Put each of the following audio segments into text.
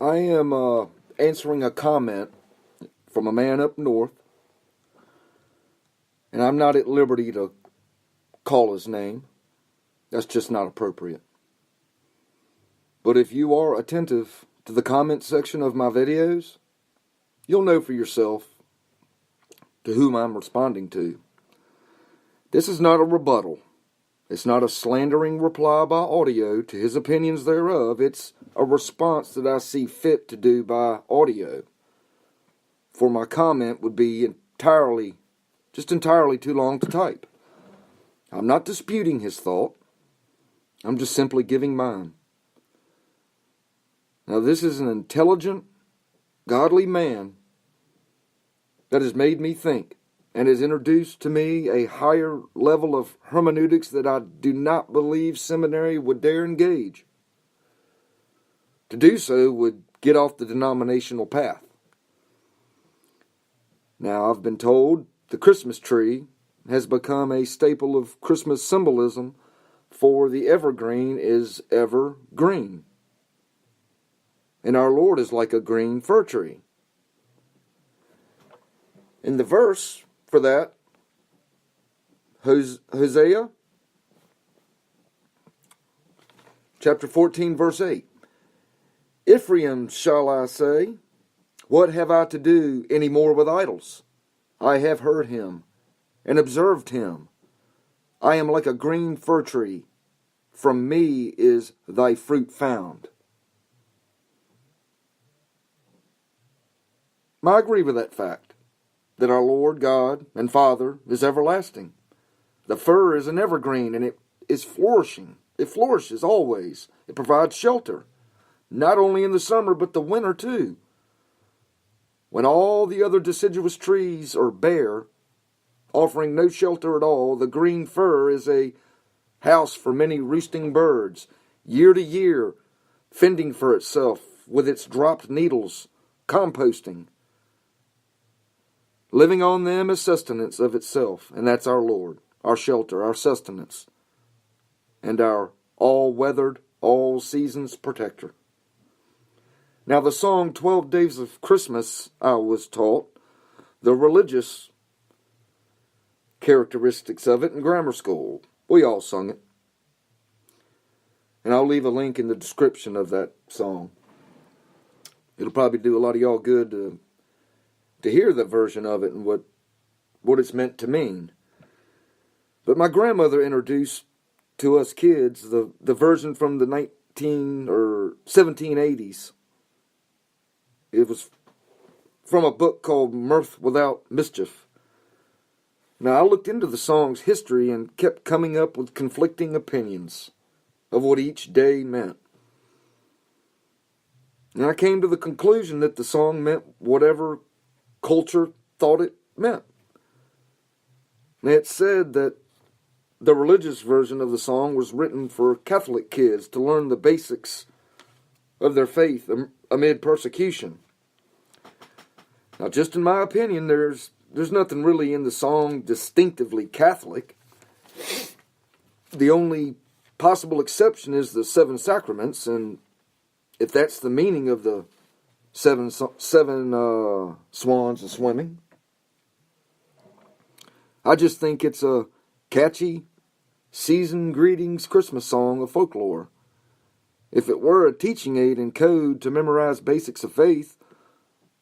I am answering a comment from a man up north, and I'm not at liberty to call his name. That's just not appropriate. But if you are attentive to the comment section of my videos, you'll know for yourself to whom I'm responding to. This is not a rebuttal. It's not a slandering reply by audio to his opinions thereof. It's a response that I see fit to do by audio. For my comment would be entirely too long to type. I'm not disputing his thought. I'm just simply giving mine. Now, this is an intelligent, godly man that has made me think and has introduced to me a higher level of hermeneutics that I do not believe seminary would dare engage. To do so would get off the denominational path. Now, I've been told the Christmas tree has become a staple of Christmas symbolism, for the evergreen is ever green. And our Lord is like a green fir tree. In the verse for that, Hosea, chapter 14, verse 8. Ephraim shall I say, what have I to do any more with idols? I have heard him and observed him. I am like a green fir tree. From me is thy fruit found. I agree with that fact, that our Lord God and Father is everlasting. The fir is an evergreen, and it is flourishing. It flourishes always. It provides shelter, not only in the summer, but the winter too. When all the other deciduous trees are bare, offering no shelter at all, the green fir is a house for many roosting birds, year to year, fending for itself with its dropped needles, composting, living on them as sustenance of itself. And that's our Lord, our shelter, our sustenance, and our all-weathered, all-seasons protector. Now, the song 12 Days of Christmas, I was taught the religious characteristics of it in grammar school. We all sung it. And I'll leave a link in the description of that song. It'll probably do a lot of y'all good to hear the version of it and what it's meant to mean. But my grandmother introduced to us kids the version from the 1780s. It was from a book called Mirth Without Mischief. Now, I looked into the song's history and kept coming up with conflicting opinions of what each day meant. And I came to the conclusion that the song meant whatever culture thought it meant. And it said that the religious version of the song was written for Catholic kids to learn the basics of their faith amid persecution. Now, just in my opinion, there's nothing really in the song distinctively Catholic. The only possible exception is the 7 sacraments, and if that's the meaning of the seven swans and swimming, I just think it's a catchy season greetings Christmas song of folklore. If it were a teaching aid in code to memorize basics of faith,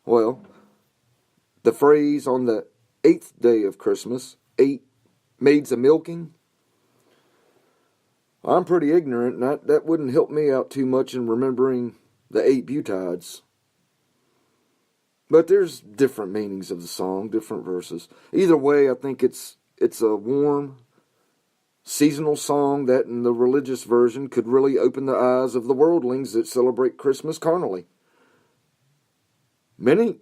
well, the phrase on the 8th day of Christmas, 8 maids a-milking, I'm pretty ignorant, and that wouldn't help me out too much in remembering the 8 butides. But there's different meanings of the song, different verses. Either way, I think it's a warm, seasonal song that in the religious version could really open the eyes of the worldlings that celebrate Christmas carnally. Many,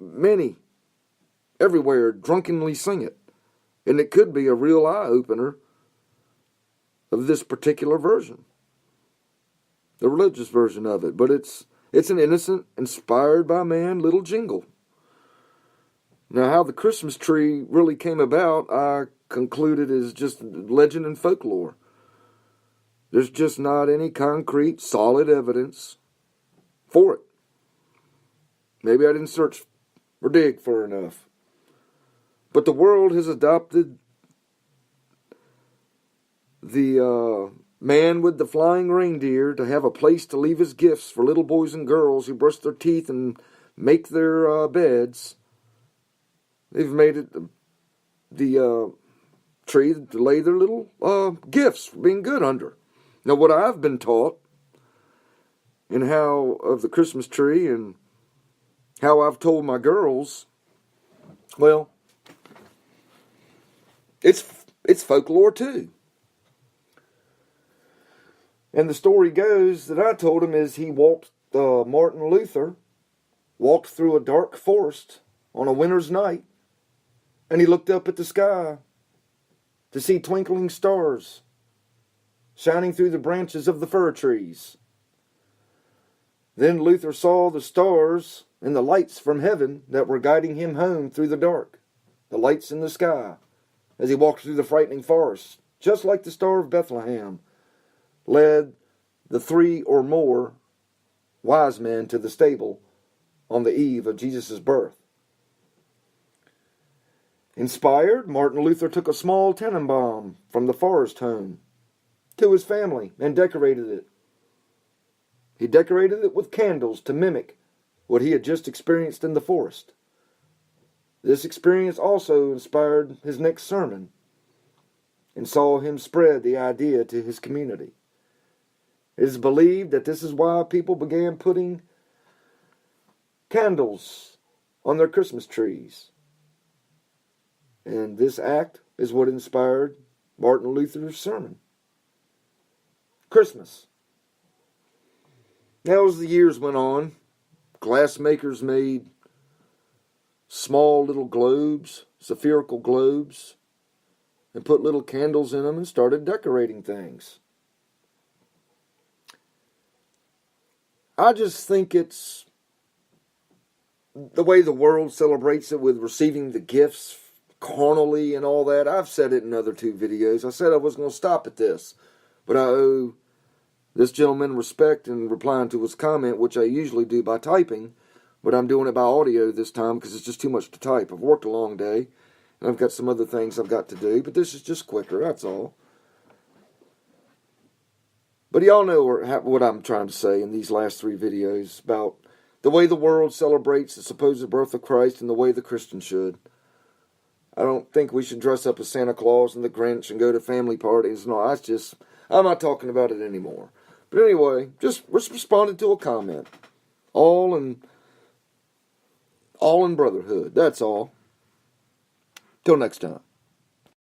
everywhere drunkenly sing it. And it could be a real eye-opener of this particular version. The religious version of it. But it's an innocent, inspired by man little jingle. Now, how the Christmas tree really came about, I concluded is just legend and folklore. There's just not any concrete, solid evidence for it. Maybe I didn't search or dig far enough. But the world has adopted the man with the flying reindeer to have a place to leave his gifts for little boys and girls who brush their teeth and make their beds. They've made it the tree to lay their little gifts for being good under. Now, what I've been taught and how of the Christmas tree and how I've told my girls, well, it's folklore too. And the story goes that I told him is Martin Luther walked through a dark forest on a winter's night, and he looked up at the sky to see twinkling stars shining through the branches of the fir trees. Then Luther saw the stars and the lights from heaven that were guiding him home through the dark, the lights in the sky, as he walked through the frightening forest, just like the Star of Bethlehem led the 3 or more wise men to the stable on the eve of Jesus' birth. Inspired, Martin Luther took a small Tannenbaum from the forest home to his family and decorated it. He decorated it with candles to mimic what he had just experienced in the forest. This experience also inspired his next sermon and saw him spread the idea to his community. It is believed that this is why people began putting candles on their Christmas trees. And this act is what inspired Martin Luther's sermon. Christmas. Now, as the years went on, glass makers made small little globes, spherical globes, and put little candles in them and started decorating things. I just think it's the way the world celebrates it with receiving the gifts carnally and all that. I've said it in other 2 videos. I said I was going to stop at this, but I owe this gentleman respect in replying to his comment, which I usually do by typing, but I'm doing it by audio this time because it's just too much to type. I've worked a long day, and I've got some other things I've got to do, but this is just quicker, that's all. But y'all know what I'm trying to say in these last 3 videos about the way the world celebrates the supposed birth of Christ and the way the Christian should. I don't think we should dress up as Santa Claus and the Grinch and go to family parties. No, I'm not talking about it anymore. But anyway, just responded to a comment. All in brotherhood. That's all. Till next time.